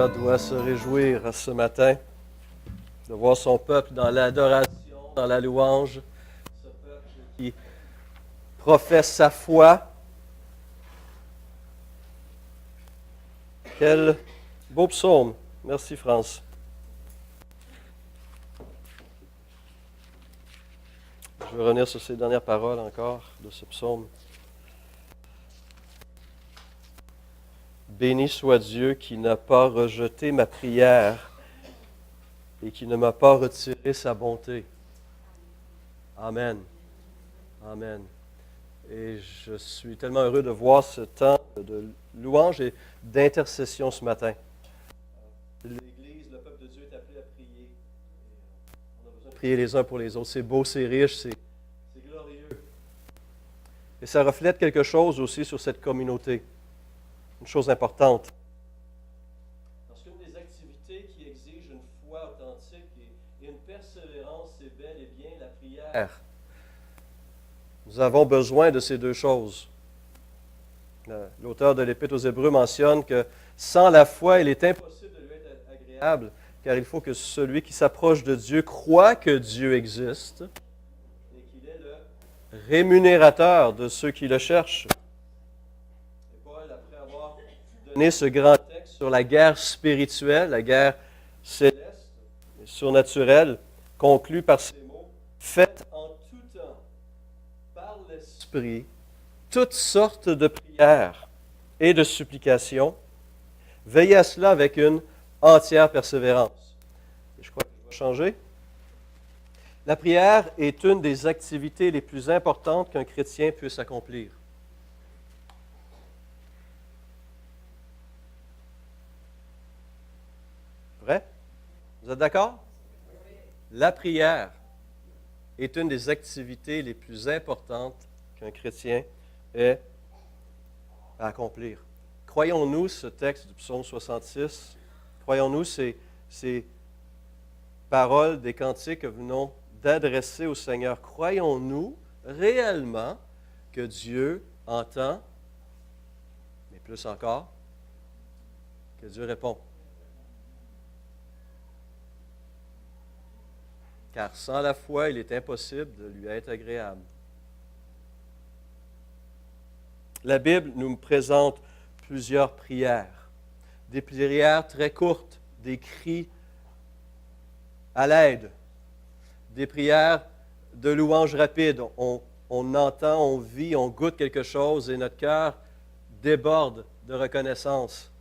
Seigneur doit se réjouir ce matin de voir son peuple dans l'adoration, dans la louange, ce peuple qui professe sa foi. Quel beau psaume. Merci, France. Je vais revenir sur ces dernières paroles encore de ce psaume. Béni soit Dieu qui n'a pas rejeté ma prière et qui ne m'a pas retiré sa bonté. Amen. Amen. Et je suis tellement heureux de voir ce temps de louange et d'intercession ce matin. L'Église, le peuple de Dieu est appelé à prier. On a besoin de prier les uns pour les autres. C'est beau, c'est riche, c'est glorieux. Et ça reflète quelque chose aussi sur cette communauté. Une chose importante. Parce qu'une des activités qui exige une foi authentique et une persévérance, c'est bel et bien la prière. Nous avons besoin de ces deux choses. L'auteur de l'Épître aux Hébreux mentionne que sans la foi, il est impossible de lui être agréable, car il faut que celui qui s'approche de Dieu croit que Dieu existe et qu'il est le rémunérateur de ceux qui le cherchent. Et Paul, après avoir donné ce grand texte sur la guerre spirituelle, la guerre céleste et surnaturelle, conclut par ces mots: « Faites en tout temps, par l'Esprit, toutes sortes de prières et de supplications. Veillez à cela avec une entière persévérance. » Et je crois que je vais changer. La prière est une des activités les plus importantes qu'un chrétien puisse accomplir. Vrai? Vous êtes d'accord? La prière est une des activités les plus importantes qu'un chrétien ait à accomplir. Croyons-nous ce texte du psaume 66? Croyons-nous ces paroles des cantiques que nous venons d'adresser au Seigneur? Croyons-nous réellement que Dieu entend, mais plus encore, que Dieu répond? Car sans la foi, il est impossible de lui être agréable. La Bible nous présente plusieurs prières. Des prières très courtes, des cris à l'aide, des prières de louange rapide. On entend, on vit, on goûte quelque chose et notre cœur déborde de reconnaissance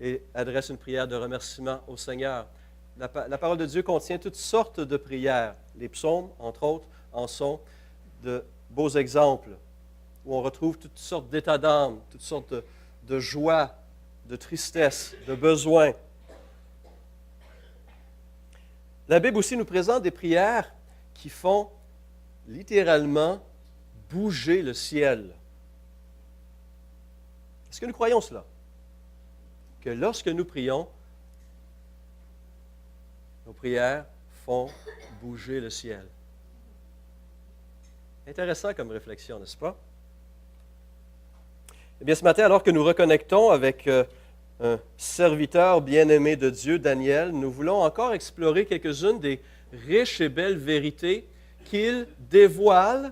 et adresse une prière de remerciement au Seigneur. La parole de Dieu contient toutes sortes de prières. Les psaumes, entre autres, en sont de beaux exemples, où on retrouve toutes sortes d'états d'âme, toutes sortes de joie, de tristesse, de besoin. La Bible aussi nous présente des prières qui font littéralement bouger le ciel. Est-ce que nous croyons cela? Que lorsque nous prions, nos prières font bouger le ciel. Intéressant comme réflexion, n'est-ce pas? Eh bien, ce matin, alors que nous reconnectons avec un serviteur bien-aimé de Dieu, Daniel, nous voulons encore explorer quelques-unes des riches et belles vérités qu'il dévoile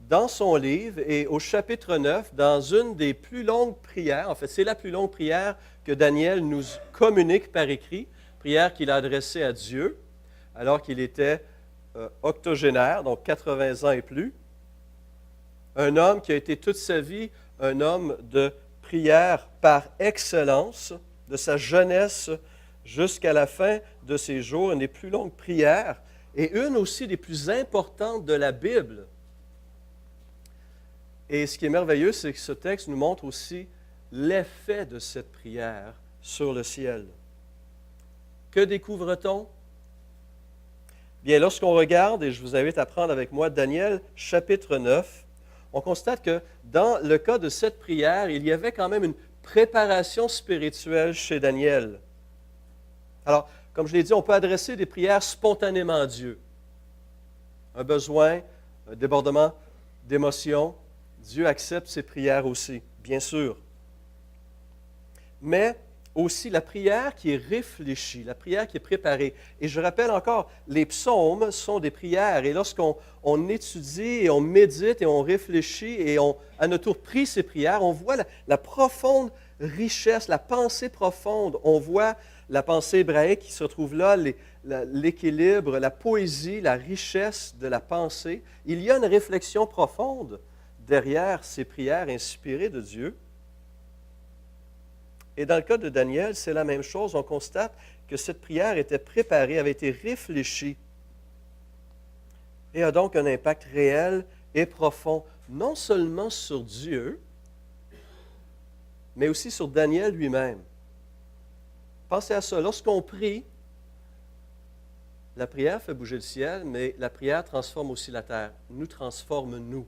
dans son livre et au chapitre 9, dans une des plus longues prières. En fait, c'est la plus longue prière que Daniel nous communique par écrit, prière qu'il a adressée à Dieu alors qu'il était octogénaire, donc 80 ans et plus. Un homme qui a été toute sa vie un homme de prière par excellence, de sa jeunesse jusqu'à la fin de ses jours, une des plus longues prières et une aussi des plus importantes de la Bible. Et ce qui est merveilleux, c'est que ce texte nous montre aussi l'effet de cette prière sur le ciel. Que découvre-t-on? Bien, lorsqu'on regarde, et je vous invite à prendre avec moi Daniel, chapitre 9, on constate que dans le cas de cette prière, il y avait quand même une préparation spirituelle chez Daniel. Alors, comme je l'ai dit, on peut adresser des prières spontanément à Dieu. Un besoin, un débordement d'émotion, Dieu accepte ces prières aussi, bien sûr. Mais aussi la prière qui est réfléchie, la prière qui est préparée. Et je rappelle encore, les psaumes sont des prières. Et lorsqu'on étudie et on médite et on réfléchit et on, à notre tour, prie ces prières, on voit la profonde richesse, la pensée profonde. On voit la pensée hébraïque qui se trouve là, l'équilibre, la poésie, la richesse de la pensée. Il y a une réflexion profonde derrière ces prières inspirées de Dieu. Et dans le cas de Daniel, c'est la même chose. On constate que cette prière était préparée, avait été réfléchie et a donc un impact réel et profond, non seulement sur Dieu, mais aussi sur Daniel lui-même. Pensez à ça. Lorsqu'on prie, la prière fait bouger le ciel, mais la prière transforme aussi la terre, nous transforme nous.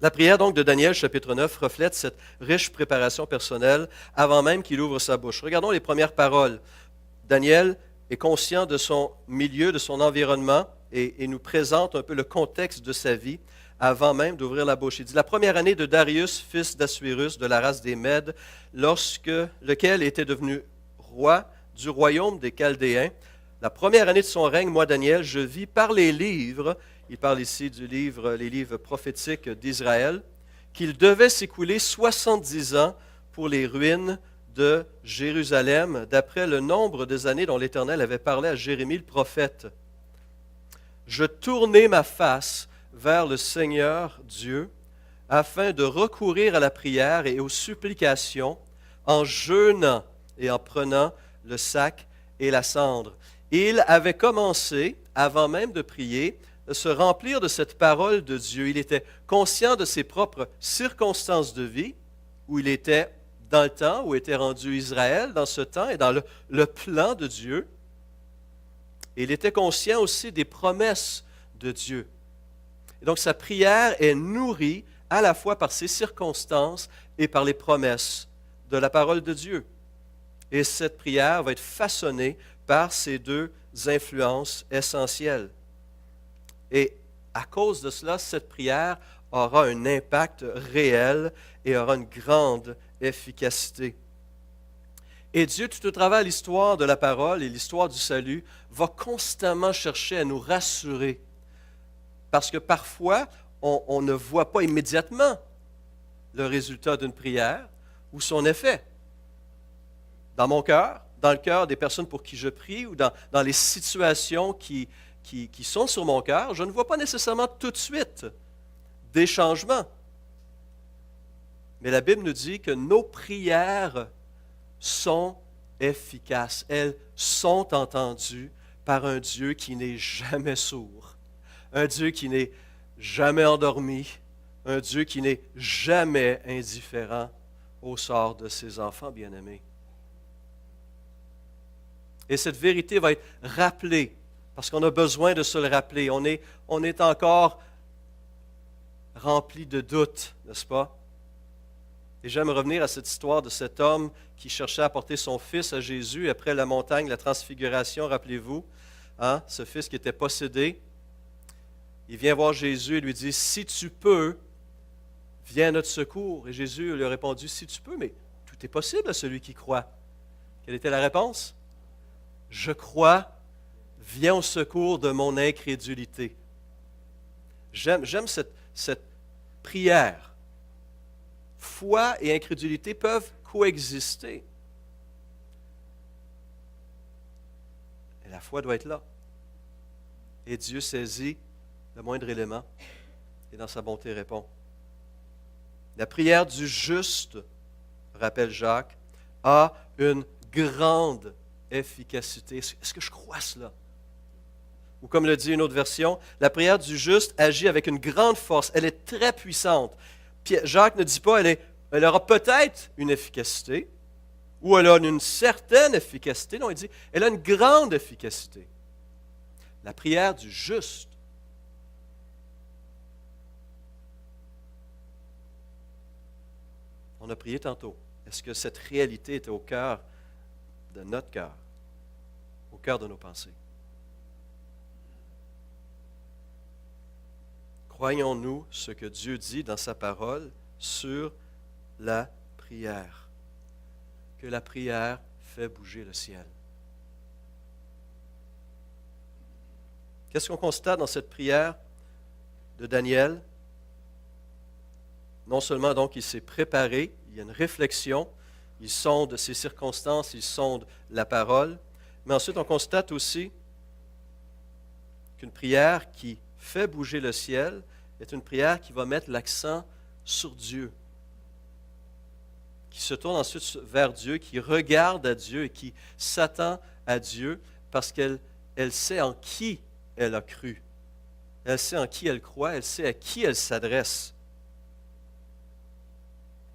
La prière donc de Daniel, chapitre 9, reflète cette riche préparation personnelle avant même qu'il ouvre sa bouche. Regardons les premières paroles. Daniel est conscient de son milieu, de son environnement, et nous présente un peu le contexte de sa vie avant même d'ouvrir la bouche. Il dit, la première année de Darius, fils d'Assuérus, de la race des Mèdes, lequel était devenu roi du royaume des Chaldéens, la première année de son règne, moi, Daniel, je vis par les livres, il parle ici les livres prophétiques d'Israël, qu'il devait s'écouler 70 ans pour les ruines de Jérusalem, d'après le nombre des années dont l'Éternel avait parlé à Jérémie le prophète. Je tournai ma face vers le Seigneur Dieu, afin de recourir à la prière et aux supplications, en jeûnant et en prenant le sac et la cendre. Il avait commencé, avant même de prier, de se remplir de cette parole de Dieu. Il était conscient de ses propres circonstances de vie, où il était dans le temps, où était rendu Israël dans ce temps et dans le plan de Dieu. Et il était conscient aussi des promesses de Dieu. Et donc sa prière est nourrie à la fois par ses circonstances et par les promesses de la parole de Dieu. Et cette prière va être façonnée par ces deux influences essentielles. Et à cause de cela, cette prière aura un impact réel et aura une grande efficacité. Et Dieu, tout au travers de l'histoire de la parole et l'histoire du salut, va constamment chercher à nous rassurer. Parce que parfois, on ne voit pas immédiatement le résultat d'une prière ou son effet. Dans mon cœur, dans le cœur des personnes pour qui je prie ou dans les situations qui sont sur mon cœur, je ne vois pas nécessairement tout de suite des changements. Mais la Bible nous dit que nos prières sont efficaces. Elles sont entendues par un Dieu qui n'est jamais sourd, un Dieu qui n'est jamais endormi, un Dieu qui n'est jamais indifférent au sort de ses enfants bien-aimés. Et cette vérité va être rappelée, parce qu'on a besoin de se le rappeler. On est encore rempli de doutes, n'est-ce pas? Et j'aime revenir à cette histoire de cet homme qui cherchait à apporter son fils à Jésus après la montagne, la transfiguration, rappelez-vous, hein? Ce fils qui était possédé. Il vient voir Jésus et lui dit, « Si tu peux, viens à notre secours. » Et Jésus lui a répondu, « Si tu peux, mais tout est possible à celui qui croit. » Quelle était la réponse? « Je crois, viens au secours de mon incrédulité. » J'aime cette prière. Foi et incrédulité peuvent coexister. Et la foi doit être là. Et Dieu saisit le moindre élément et dans sa bonté répond. La prière du juste, rappelle Jacques, a une grande efficacité. Est-ce que je crois cela? Ou comme le dit une autre version, la prière du juste agit avec une grande force. Elle est très puissante. Jacques ne dit pas elle aura peut-être une efficacité ou elle a une certaine efficacité. Non, il dit elle a une grande efficacité. La prière du juste. On a prié tantôt. Est-ce que cette réalité était au cœur de notre cœur, au cœur de nos pensées? Croyons-nous ce que Dieu dit dans sa parole sur la prière. Que la prière fait bouger le ciel. Qu'est-ce qu'on constate dans cette prière de Daniel? Non seulement donc il s'est préparé, il y a une réflexion, il sonde ses circonstances, il sonde la parole, mais ensuite on constate aussi qu'une prière qui fait bouger le ciel est une prière qui va mettre l'accent sur Dieu, qui se tourne ensuite vers Dieu, qui regarde à Dieu et qui s'attend à Dieu parce qu'elle sait en qui elle a cru. Elle sait en qui elle croit, elle sait à qui elle s'adresse.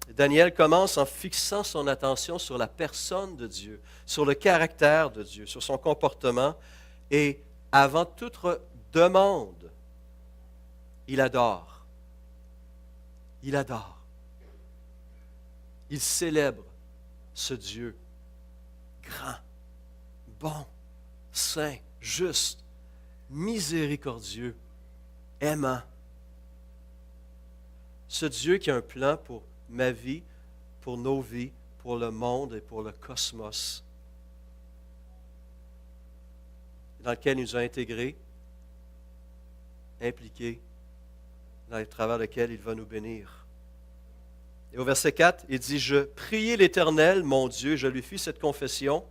Daniel commence en fixant son attention sur la personne de Dieu, sur le caractère de Dieu, sur son comportement, et avant toute demande, il adore. Il adore. Il célèbre ce Dieu grand, bon, saint, juste, miséricordieux, aimant. Ce Dieu qui a un plan pour ma vie, pour nos vies, pour le monde et pour le cosmos, dans lequel il nous a intégrés, impliqués, dans le travers lequel il va nous bénir. Et au verset 4, il dit, « Je priai l'Éternel, mon Dieu, je lui fis cette confession,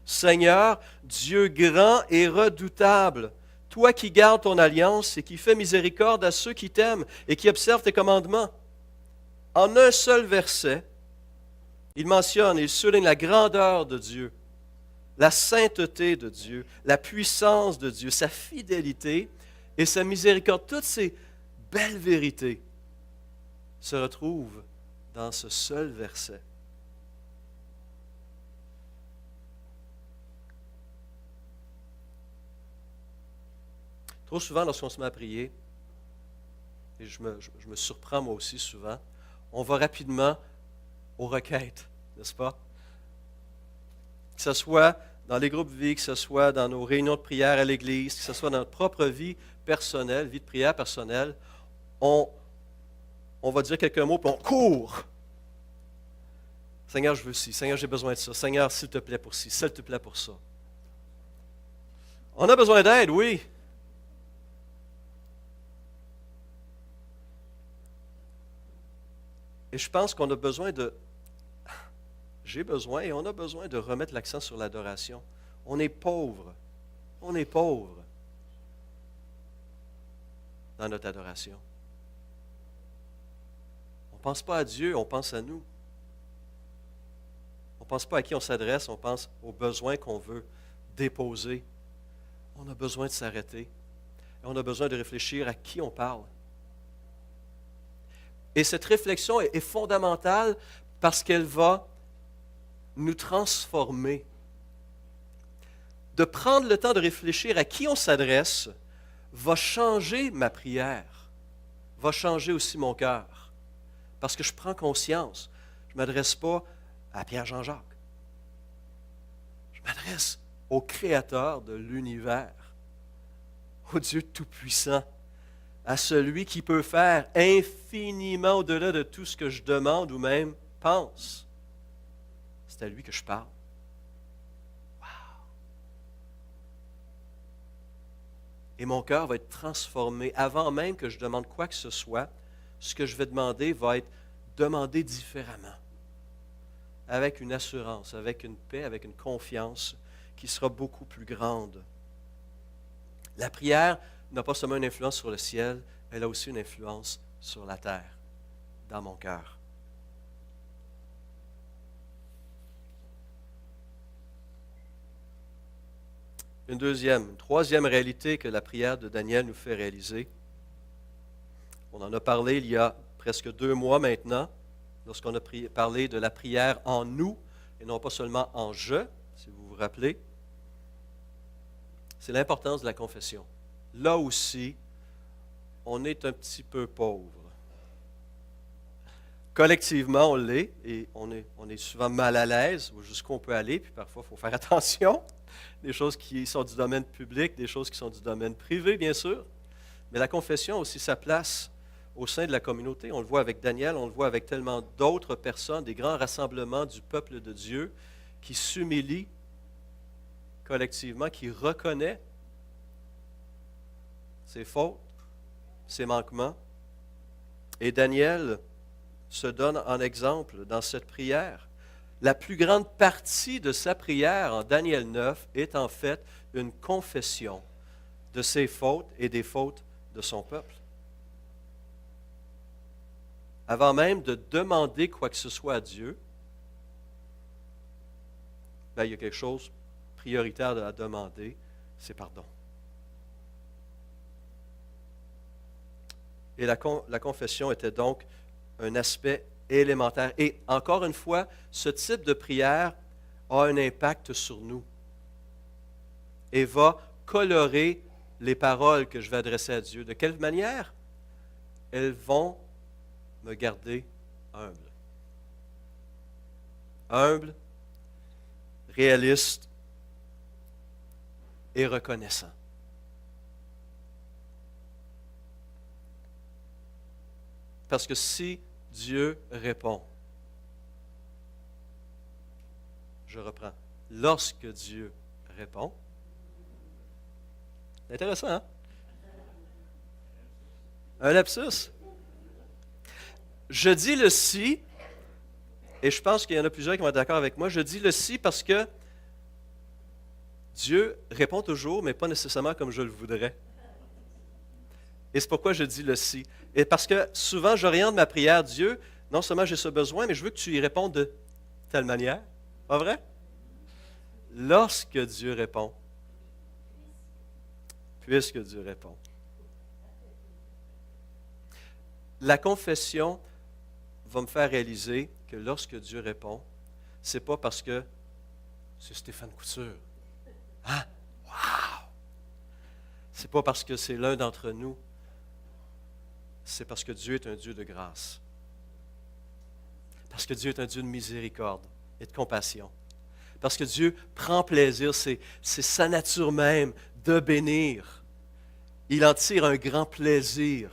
Seigneur, Dieu grand et redoutable, toi qui gardes ton alliance et qui fais miséricorde à ceux qui t'aiment et qui observent tes commandements. » En un seul verset, il mentionne, il souligne la grandeur de Dieu, la sainteté de Dieu, la puissance de Dieu, sa fidélité et sa miséricorde. Toutes ces belles vérités se retrouvent dans ce seul verset. Trop souvent, lorsqu'on se met à prier, et je me surprends moi aussi souvent, on va rapidement aux requêtes, n'est-ce pas? Que ce soit dans les groupes de vie, que ce soit dans nos réunions de prière à l'Église, que ce soit dans notre propre vie personnelle, vie de prière personnelle, on va dire quelques mots, puis on court. Seigneur, je veux ci. Seigneur, j'ai besoin de ça. Seigneur, s'il te plaît pour ci. S'il te plaît pour ça. On a besoin d'aide, oui. Et je pense qu'on a besoin j'ai besoin et on a besoin de remettre l'accent sur l'adoration. On est pauvre. On est pauvre dans notre adoration. On ne pense pas à Dieu, on pense à nous. On ne pense pas à qui on s'adresse, on pense aux besoins qu'on veut déposer. On a besoin de s'arrêter. Et on a besoin de réfléchir à qui on parle. Et cette réflexion est fondamentale parce qu'elle va nous transformer. De prendre le temps de réfléchir à qui on s'adresse va changer ma prière, va changer aussi mon cœur. Parce que je prends conscience. Je ne m'adresse pas à Pierre-Jean-Jacques. Je m'adresse au Créateur de l'univers, au Dieu Tout-Puissant, à celui qui peut faire infiniment au-delà de tout ce que je demande ou même pense. C'est à lui que je parle. Wow! Et mon cœur va être transformé avant même que je demande quoi que ce soit. Ce que je vais demander va être demandé différemment, avec une assurance, avec une paix, avec une confiance qui sera beaucoup plus grande. La prière n'a pas seulement une influence sur le ciel, elle a aussi une influence sur la terre, dans mon cœur. Une troisième réalité que la prière de Daniel nous fait réaliser. On en a parlé il y a presque 2 mois maintenant, lorsqu'on a parlé de la prière en nous, et non pas seulement en je, si vous vous rappelez. C'est l'importance de la confession. Là aussi, on est un petit peu pauvre. Collectivement, on l'est, et on est souvent mal à l'aise jusqu'où on peut aller, puis parfois, il faut faire attention. Des choses qui sont du domaine public, des choses qui sont du domaine privé, bien sûr. Mais la confession a aussi sa place au sein de la communauté. On le voit avec Daniel, on le voit avec tellement d'autres personnes, des grands rassemblements du peuple de Dieu qui s'humilient collectivement, qui reconnaît ses fautes, ses manquements. Et Daniel se donne en exemple dans cette prière. La plus grande partie de sa prière en Daniel 9 est en fait une confession de ses fautes et des fautes de son peuple. Avant même de demander quoi que ce soit à Dieu, il y a quelque chose de prioritaire à demander, c'est pardon. Et la confession était donc un aspect élémentaire. Et encore une fois, ce type de prière a un impact sur nous et va colorer les paroles que je vais adresser à Dieu. De quelle manière? Elles vont me garder humble. Humble, réaliste et reconnaissant. Parce que si Dieu répond, je reprends, lorsque Dieu répond, c'est intéressant, hein? Un lapsus. Je dis le si, et je pense qu'il y en a plusieurs qui vont être d'accord avec moi, je dis le si parce que Dieu répond toujours, mais pas nécessairement comme je le voudrais. Et c'est pourquoi je dis le si. Et parce que souvent, j'oriente ma prière, Dieu, non seulement j'ai ce besoin, mais je veux que tu y répondes de telle manière. Pas vrai? Lorsque Dieu répond, puisque Dieu répond. La confession va me faire réaliser que lorsque Dieu répond, c'est pas parce que c'est Stéphane Couture. Hein? Wow! C'est pas parce que c'est l'un d'entre nous. C'est parce que Dieu est un Dieu de grâce. Parce que Dieu est un Dieu de miséricorde et de compassion. Parce que Dieu prend plaisir, c'est sa nature même de bénir. Il en tire un grand plaisir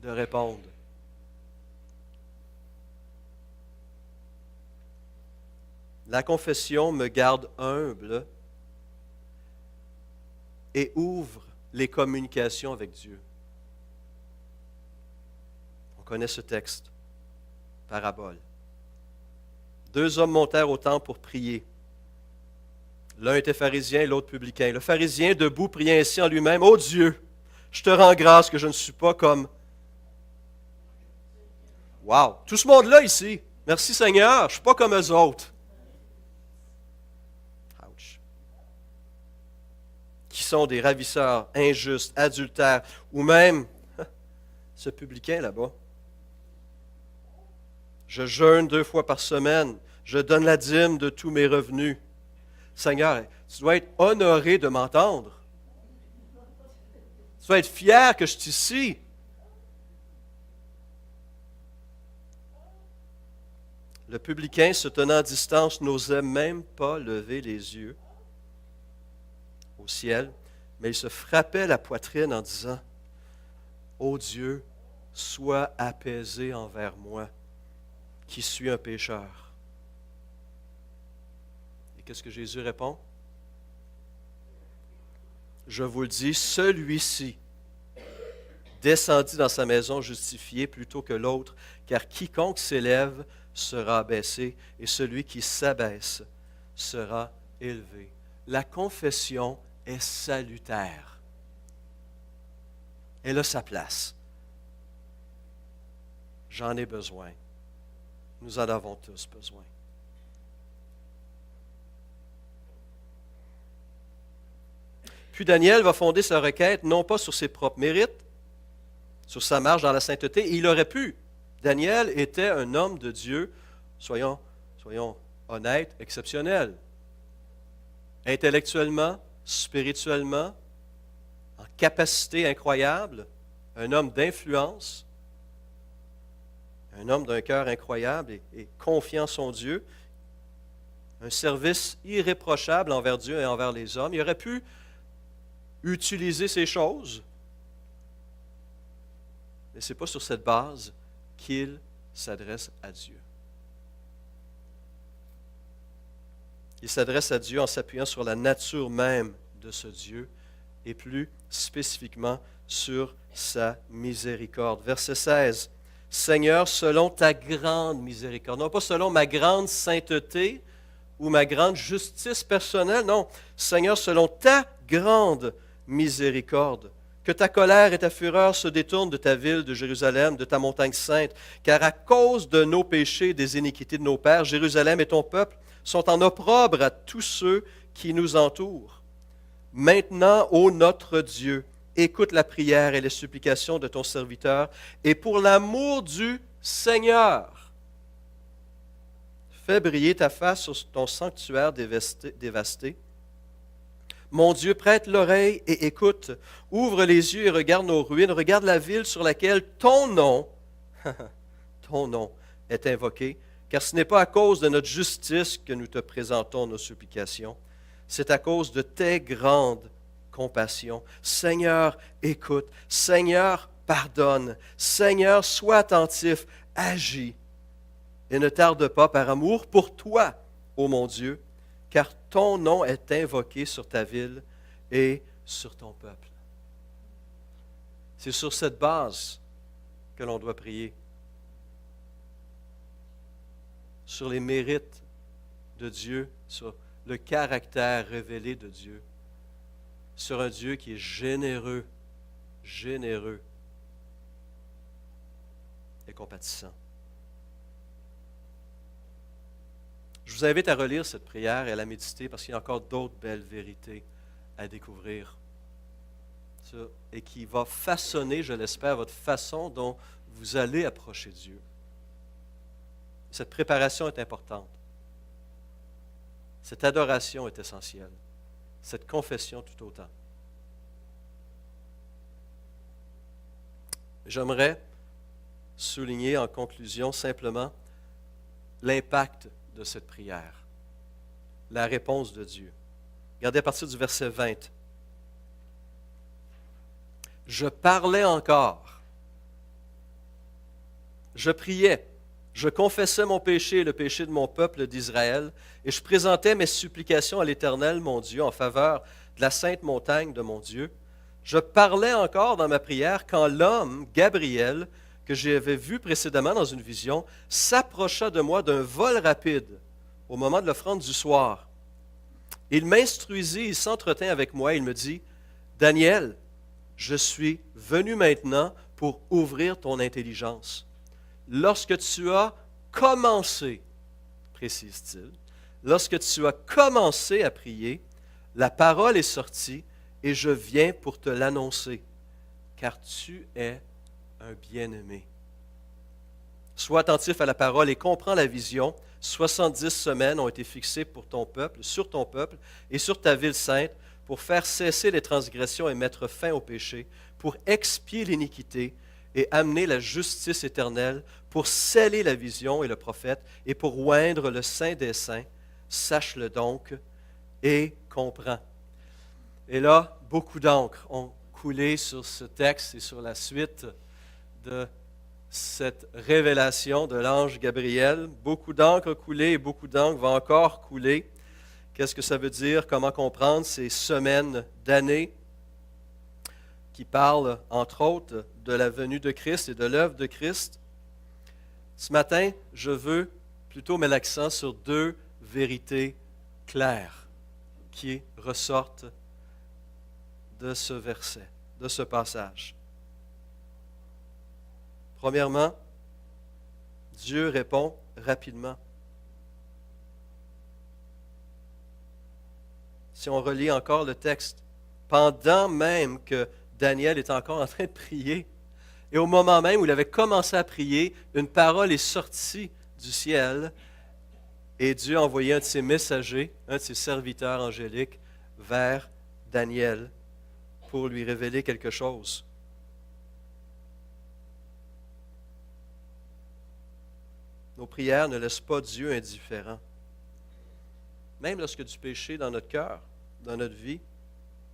de répondre. La confession me garde humble et ouvre les communications avec Dieu. On connaît ce texte, parabole. 2 hommes montèrent au temple pour prier. L'un était pharisien et l'autre publicain. Le pharisien, debout, priait ainsi en lui-même, « Ô Dieu, je te rends grâce que je ne suis pas comme... » Wow! Tout ce monde-là ici, merci Seigneur, je ne suis pas comme eux autres. Ouch. Qui sont des ravisseurs, injustes, adultères, ou même ce publicain là-bas. Je jeûne 2 fois par semaine. Je donne la dîme de tous mes revenus. Seigneur, tu dois être honoré de m'entendre. Tu dois être fier que je suis ici. Le publicain, se tenant à distance, n'osait même pas lever les yeux au ciel, mais il se frappait la poitrine en disant, « Ô Dieu, sois apaisé envers moi, qui suis un pécheur. » Et qu'est-ce que Jésus répond? Je vous le dis, celui-ci descendit dans sa maison justifié plutôt que l'autre, car quiconque s'élève sera abaissé, et celui qui s'abaisse sera élevé. La confession est salutaire. Elle a sa place. J'en ai besoin. Nous en avons tous besoin. Puis Daniel va fonder sa requête non pas sur ses propres mérites, sur sa marche dans la sainteté. Il aurait pu. Daniel était un homme de Dieu, soyons honnêtes, exceptionnel. Intellectuellement, spirituellement, en capacité incroyable, un homme d'influence, un homme d'un cœur incroyable et confiant en son Dieu, un service irréprochable envers Dieu et envers les hommes. Il aurait pu utiliser ces choses, mais ce n'est pas sur cette base qu'il s'adresse à Dieu. Il s'adresse à Dieu en s'appuyant sur la nature même de ce Dieu et plus spécifiquement sur sa miséricorde. Verset 16. Seigneur, selon ta grande miséricorde, non pas selon ma grande sainteté ou ma grande justice personnelle, non, Seigneur, selon ta grande miséricorde, que ta colère et ta fureur se détournent de ta ville, de Jérusalem, de ta montagne sainte, car à cause de nos péchés et des iniquités de nos pères, Jérusalem et ton peuple sont en opprobre à tous ceux qui nous entourent. Maintenant, ô notre Dieu, écoute la prière et les supplications de ton serviteur, et pour l'amour du Seigneur, fais briller ta face sur ton sanctuaire dévasté. Mon Dieu, prête l'oreille et écoute. Ouvre les yeux et regarde nos ruines. Regarde la ville sur laquelle ton nom est invoqué. Car ce n'est pas à cause de notre justice que nous te présentons nos supplications. C'est à cause de tes grandes compassions. Seigneur, écoute. Seigneur, pardonne. Seigneur, sois attentif. Agis. Et ne tarde pas par amour pour toi, ô mon Dieu, car ton nom est invoqué sur ta ville et sur ton peuple. C'est sur cette base que l'on doit prier. Sur les mérites de Dieu, sur le caractère révélé de Dieu, sur un Dieu qui est généreux et compatissant. Je vous invite à relire cette prière et à la méditer parce qu'il y a encore d'autres belles vérités à découvrir. Et qui va façonner, je l'espère, votre façon dont vous allez approcher Dieu. Cette préparation est importante. Cette adoration est essentielle. Cette confession tout autant. J'aimerais souligner en conclusion simplement l'impact de cette prière, la réponse de Dieu. Regardez à partir du verset 20. Je parlais encore, je priais, je confessais mon péché et le péché de mon peuple d'Israël, et je présentais mes supplications à l'Éternel, mon Dieu, en faveur de la sainte montagne de mon Dieu. Je parlais encore dans ma prière quand l'homme, Gabriel, que j'avais vu précédemment dans une vision, s'approcha de moi d'un vol rapide au moment de l'offrande du soir. Il m'instruisit, il s'entretint avec moi, il me dit, « Daniel, je suis venu maintenant pour ouvrir ton intelligence. Lorsque tu as commencé, précise-t-il, lorsque tu as commencé à prier, la parole est sortie et je viens pour te l'annoncer, car tu es un bien-aimé. Sois attentif à la parole et comprends la vision. 70 semaines ont été fixées pour ton peuple, sur ton peuple et sur ta ville sainte, pour faire cesser les transgressions et mettre fin au péché, pour expier l'iniquité et amener la justice éternelle, pour sceller la vision et le prophète, et pour oindre le saint des saints. Sache-le donc et comprends. Et là, beaucoup d'encre ont coulé sur ce texte et sur la suite de cette révélation de l'ange Gabriel. Beaucoup d'encre a coulé et beaucoup d'encre va encore couler. Qu'est-ce que ça veut dire? Comment comprendre ces semaines d'années qui parlent, entre autres, de la venue de Christ et de l'œuvre de Christ? Ce matin, je veux plutôt mettre l'accent sur deux vérités claires qui ressortent de ce verset, de ce passage. Premièrement, Dieu répond rapidement. Si on relit encore le texte, pendant même que Daniel est encore en train de prier, et au moment même où il avait commencé à prier, une parole est sortie du ciel et Dieu a envoyé un de ses messagers, un de ses serviteurs angéliques, vers Daniel pour lui révéler quelque chose. Nos prières ne laissent pas Dieu indifférent. Même lorsque du péché dans notre cœur, dans notre vie,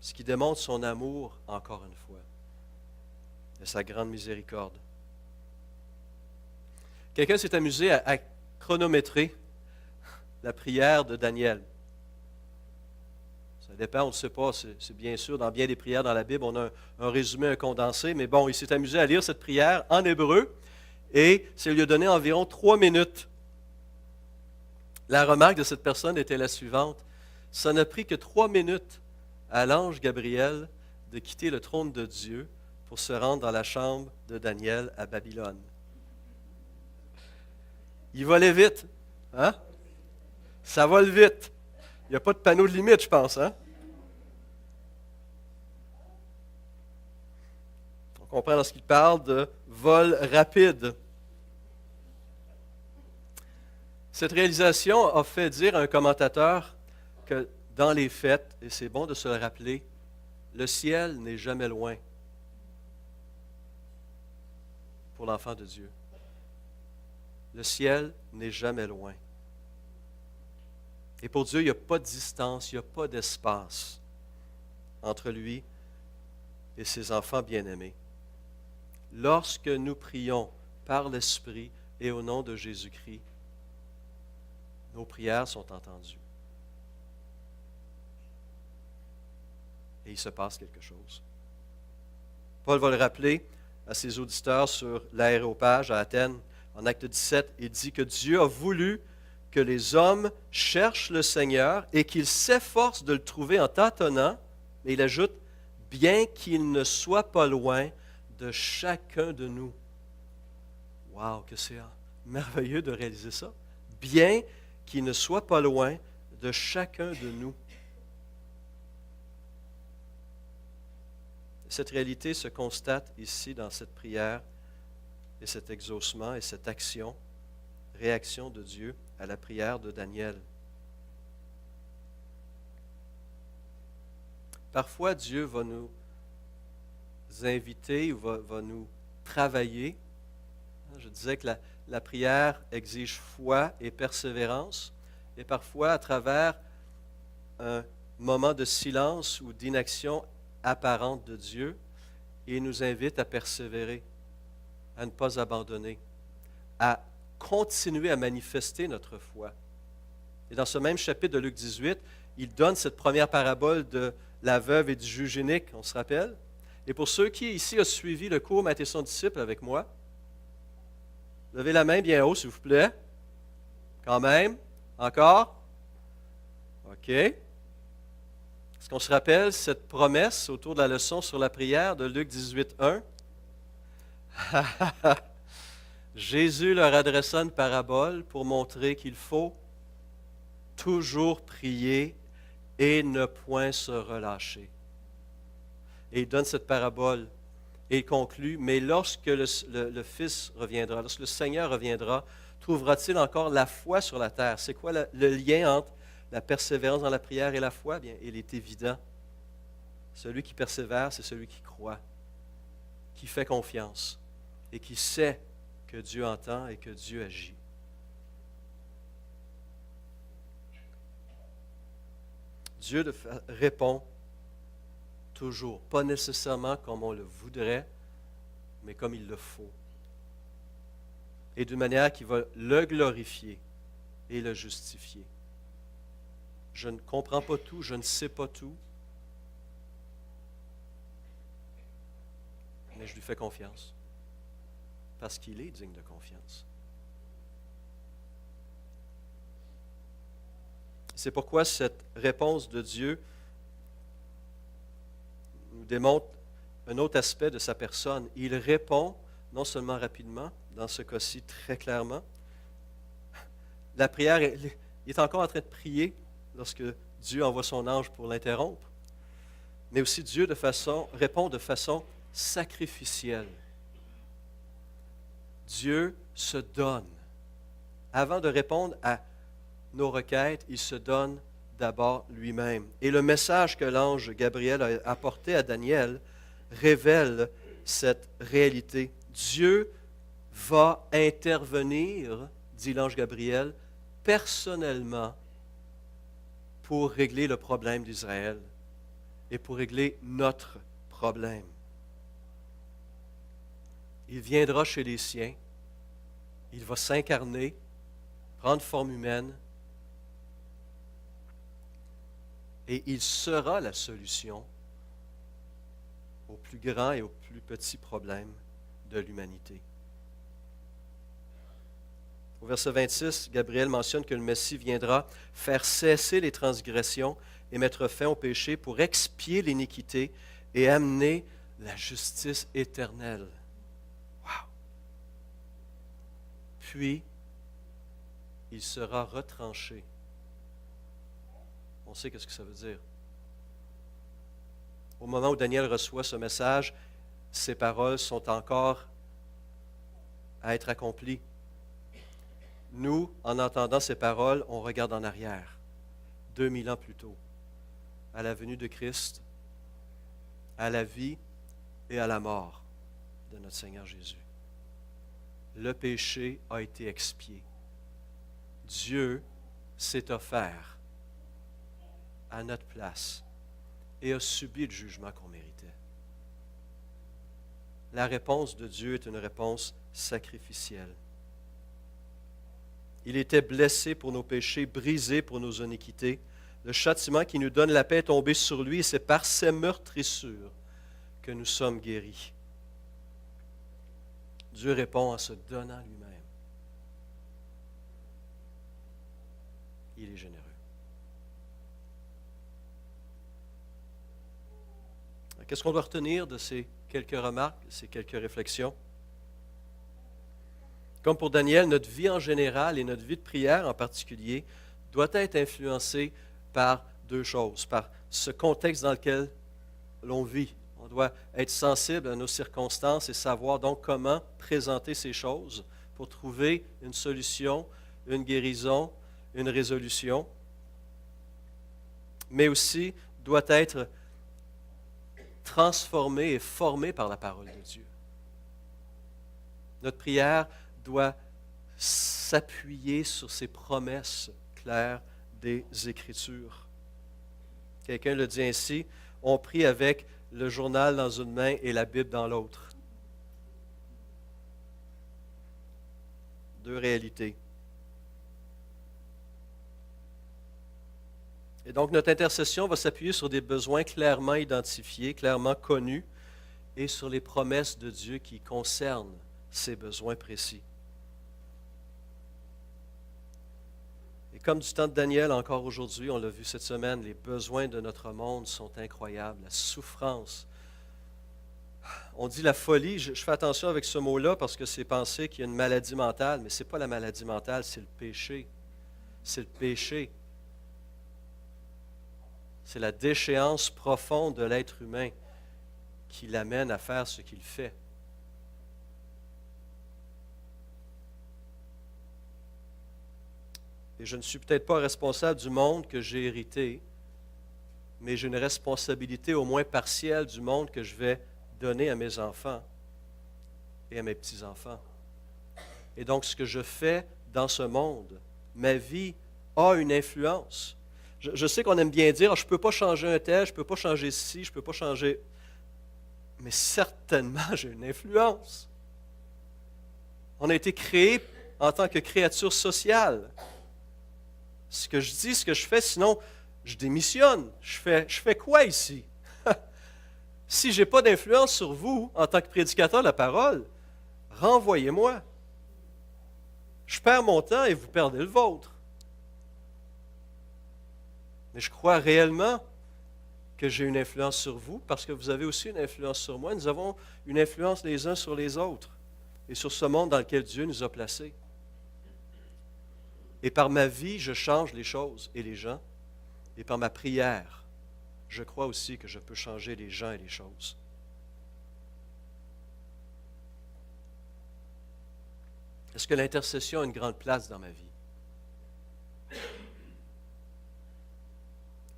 ce qui démontre son amour, encore une fois, et sa grande miséricorde. Quelqu'un s'est amusé à chronométrer la prière de Daniel. Ça dépend, on ne sait pas. C'est bien sûr, dans bien des prières dans la Bible, on a un résumé, un condensé. Mais bon, il s'est amusé à lire cette prière en hébreu et ça lui a donné environ 3 minutes. La remarque de cette personne était la suivante. Ça n'a pris que 3 minutes à l'ange Gabriel de quitter le trône de Dieu pour se rendre dans la chambre de Daniel à Babylone. Il volait vite. Hein? Ça vole vite. Il n'y a pas de panneau de limite, je pense. Hein? On comprend lorsqu'il parle de vol rapide. Cette réalisation a fait dire à un commentateur que dans les fêtes, et c'est bon de se le rappeler, le ciel n'est jamais loin pour l'enfant de Dieu. Le ciel n'est jamais loin. Et pour Dieu, il n'y a pas de distance, il n'y a pas d'espace entre lui et ses enfants bien-aimés. Lorsque nous prions par l'Esprit et au nom de Jésus-Christ, nos prières sont entendues. Et il se passe quelque chose. Paul va le rappeler à ses auditeurs sur l'aréopage à Athènes. En acte 17, il dit que Dieu a voulu que les hommes cherchent le Seigneur et qu'ils s'efforcent de le trouver en tâtonnant. Mais il ajoute, bien qu'il ne soit pas loin de chacun de nous. Wow, que c'est merveilleux de réaliser ça. Bien qu'il ne soit pas loin de chacun de nous. Cette réalité se constate ici dans cette prière et cet exaucement et cette action, réaction de Dieu à la prière de Daniel. Parfois, Dieu va nous inviter ou va nous travailler. Je disais que la prière exige foi et persévérance, et parfois, à travers un moment de silence ou d'inaction apparente de Dieu, il nous invite à persévérer, à ne pas abandonner, à continuer à manifester notre foi. Et dans ce même chapitre de Luc 18, il donne cette première parabole de la veuve et du juge inique, on se rappelle? Et pour ceux qui ici ont suivi le cours Matthieu son disciple avec moi, levez la main bien haut, s'il vous plaît. Quand même. Encore? OK. Est-ce qu'on se rappelle cette promesse autour de la leçon sur la prière de Luc 18, 1? Jésus leur adressa une parabole pour montrer qu'il faut toujours prier et ne point se relâcher. Et il donne cette parabole et il conclut, mais lorsque le Fils reviendra, lorsque le Seigneur reviendra, trouvera-t-il encore la foi sur la terre? C'est quoi le lien entre la persévérance dans la prière et la foi? Bien, il est évident. Celui qui persévère, c'est celui qui croit, qui fait confiance et qui sait que Dieu entend et que Dieu agit. Dieu répond toujours, pas nécessairement comme on le voudrait, mais comme il le faut. Et d'une manière qui va le glorifier et le justifier. Je ne comprends pas tout, je ne sais pas tout, mais je lui fais confiance, parce qu'il est digne de confiance. C'est pourquoi cette réponse de Dieu nous démontre un autre aspect de sa personne. Il répond non seulement rapidement, dans ce cas-ci très clairement. La prière, il est encore en train de prier lorsque Dieu envoie son ange pour l'interrompre, mais aussi Dieu répond de façon sacrificielle. Dieu se donne. Avant de répondre à nos requêtes, il se donne d'abord lui-même. Et le message que l'ange Gabriel a apporté à Daniel révèle cette réalité. Dieu va intervenir, dit l'ange Gabriel, personnellement pour régler le problème d'Israël et pour régler notre problème. Il viendra chez les siens Il va s'incarner, prendre forme humaine, et il sera la solution aux plus grands et aux plus petits problèmes de l'humanité. Au verset 26, Gabriel mentionne que le Messie viendra faire cesser les transgressions et mettre fin au péché pour expier l'iniquité et amener la justice éternelle. Wow! Puis, il sera retranché. On sait ce que ça veut dire. Au moment où Daniel reçoit ce message, ces paroles sont encore à être accomplies. Nous, en entendant ces paroles, on regarde en arrière, 2000 ans plus tôt, à la venue de Christ, à la vie et à la mort de notre Seigneur Jésus. Le péché a été expié. Dieu s'est offert à notre place et a subi le jugement qu'on méritait. La réponse de Dieu est une réponse sacrificielle. Il était blessé pour nos péchés, brisé pour nos iniquités. Le châtiment qui nous donne la paix est tombé sur lui et c'est par ses meurtrissures que nous sommes guéris. Dieu répond en se donnant lui-même. Il est généreux. Qu'est-ce qu'on doit retenir de ces quelques remarques, ces quelques réflexions? Comme pour Daniel, notre vie en général et notre vie de prière en particulier doit être influencée par deux choses, par ce contexte dans lequel l'on vit. On doit être sensible à nos circonstances et savoir donc comment présenter ces choses pour trouver une solution, une guérison, une résolution, mais aussi doit être transformé et formé par la parole de Dieu. Notre prière doit s'appuyer sur ces promesses claires des Écritures. Quelqu'un le dit ainsi, on prie avec le journal dans une main et la Bible dans l'autre. Deux réalités. Et donc notre intercession va s'appuyer sur des besoins clairement identifiés, clairement connus, et sur les promesses de Dieu qui concernent ces besoins précis. Et comme du temps de Daniel, encore aujourd'hui, on l'a vu cette semaine, les besoins de notre monde sont incroyables, la souffrance. On dit la folie, je fais attention avec ce mot-là parce que c'est penser qu'il y a une maladie mentale, mais ce n'est pas la maladie mentale, c'est le péché. C'est le péché. C'est la déchéance profonde de l'être humain qui l'amène à faire ce qu'il fait. Et je ne suis peut-être pas responsable du monde que j'ai hérité, mais j'ai une responsabilité au moins partielle du monde que je vais donner à mes enfants et à mes petits-enfants. Et donc, ce que je fais dans ce monde, ma vie a une influence. Je sais qu'on aime bien dire, je ne peux pas changer un tel, je ne peux pas changer ci, je ne peux pas changer... Mais certainement, j'ai une influence. On a été créé en tant que créature sociale. Ce que je dis, ce que je fais, sinon, je démissionne. Je fais quoi ici? Si je n'ai pas d'influence sur vous, en tant que prédicateur de la parole, renvoyez-moi. Je perds mon temps et vous perdez le vôtre. Mais je crois réellement que j'ai une influence sur vous parce que vous avez aussi une influence sur moi. Nous avons une influence les uns sur les autres et sur ce monde dans lequel Dieu nous a placés. Et par ma vie, je change les choses et les gens. Et par ma prière, je crois aussi que je peux changer les gens et les choses. Est-ce que l'intercession a une grande place dans ma vie?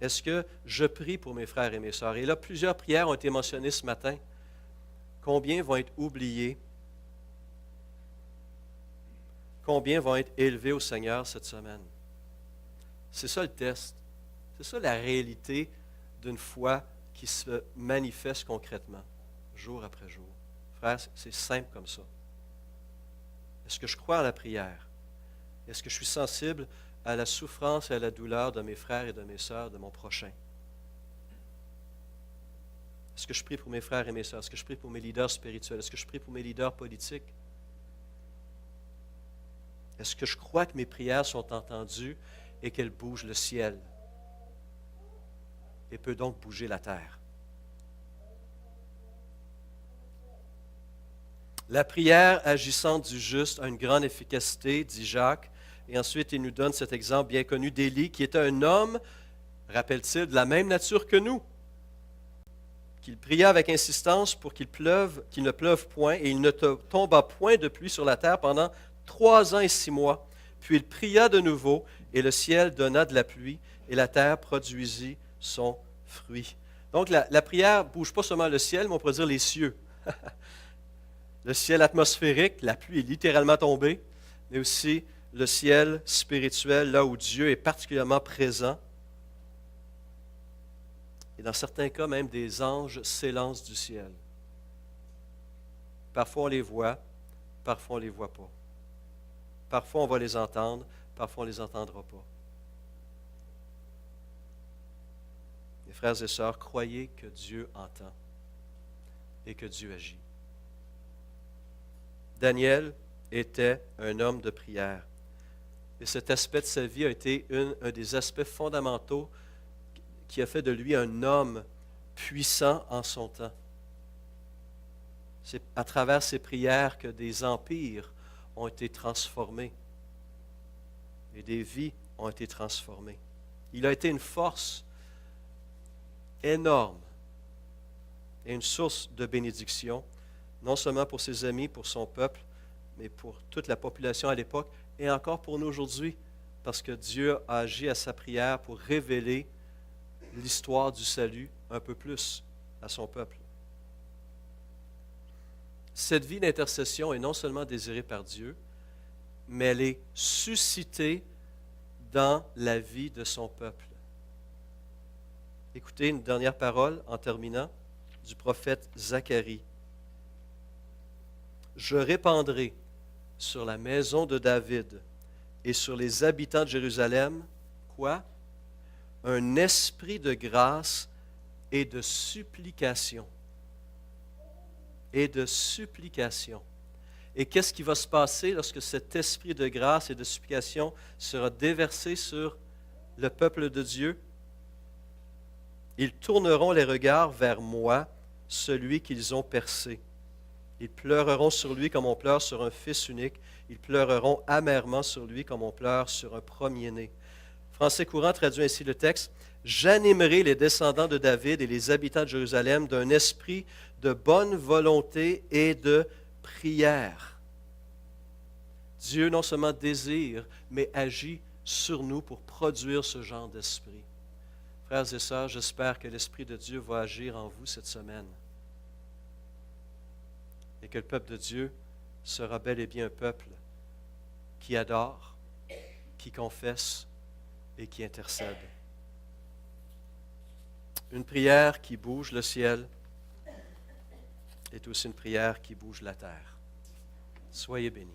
Est-ce que je prie pour mes frères et mes sœurs? Et là, plusieurs prières ont été mentionnées ce matin. Combien vont être oubliées? Combien vont être élevés au Seigneur cette semaine? C'est ça le test. C'est ça la réalité d'une foi qui se manifeste concrètement, jour après jour. Frères, c'est simple comme ça. Est-ce que je crois à la prière? Est-ce que je suis sensible à la souffrance et à la douleur de mes frères et de mes sœurs, de mon prochain? Est-ce que je prie pour mes frères et mes sœurs? Est-ce que je prie pour mes leaders spirituels? Est-ce que je prie pour mes leaders politiques? Est-ce que je crois que mes prières sont entendues et qu'elles bougent le ciel et peut donc bouger la terre? La prière agissante du juste a une grande efficacité, dit Jacques. Et ensuite, il nous donne cet exemple bien connu d'Élie, qui était un homme, rappelle-t-il, de la même nature que nous, qu'il pria avec insistance pour qu'il ne pleuve point, et il ne tomba point de pluie sur la terre pendant 3 ans et 6 mois. Puis il pria de nouveau, et le ciel donna de la pluie, et la terre produisit son fruit. Donc la prière ne bouge pas seulement le ciel, mais on pourrait dire les cieux. Le ciel atmosphérique, la pluie est littéralement tombée, mais aussi le ciel spirituel, là où Dieu est particulièrement présent. Et dans certains cas, même des anges s'élancent du ciel. Parfois on les voit, parfois on ne les voit pas. Parfois on va les entendre, parfois on ne les entendra pas. Mes frères et sœurs, croyez que Dieu entend et que Dieu agit. Daniel était un homme de prière. Et cet aspect de sa vie a été un des aspects fondamentaux qui a fait de lui un homme puissant en son temps. C'est à travers ses prières que des empires ont été transformés et des vies ont été transformées. Il a été une force énorme et une source de bénédiction, non seulement pour ses amis, pour son peuple, mais pour toute la population à l'époque, et encore pour nous aujourd'hui, parce que Dieu a agi à sa prière pour révéler l'histoire du salut un peu plus à son peuple. Cette vie d'intercession est non seulement désirée par Dieu, mais elle est suscitée dans la vie de son peuple. Écoutez une dernière parole en terminant du prophète Zacharie. Je répandrai sur la maison de David et sur les habitants de Jérusalem, quoi? Un esprit de grâce et de supplication. Et de supplication. Et qu'est-ce qui va se passer lorsque cet esprit de grâce et de supplication sera déversé sur le peuple de Dieu? Ils tourneront les regards vers moi, celui qu'ils ont percé. Ils pleureront sur lui comme on pleure sur un fils unique. Ils pleureront amèrement sur lui comme on pleure sur un premier-né. Français courant traduit ainsi le texte. J'animerai les descendants de David et les habitants de Jérusalem d'un esprit de bonne volonté et de prière. Dieu non seulement désire, mais agit sur nous pour produire ce genre d'esprit. Frères et sœurs, j'espère que l'Esprit de Dieu va agir en vous cette semaine. Et que le peuple de Dieu sera bel et bien un peuple qui adore, qui confesse et qui intercède. Une prière qui bouge le ciel est aussi une prière qui bouge la terre. Soyez bénis.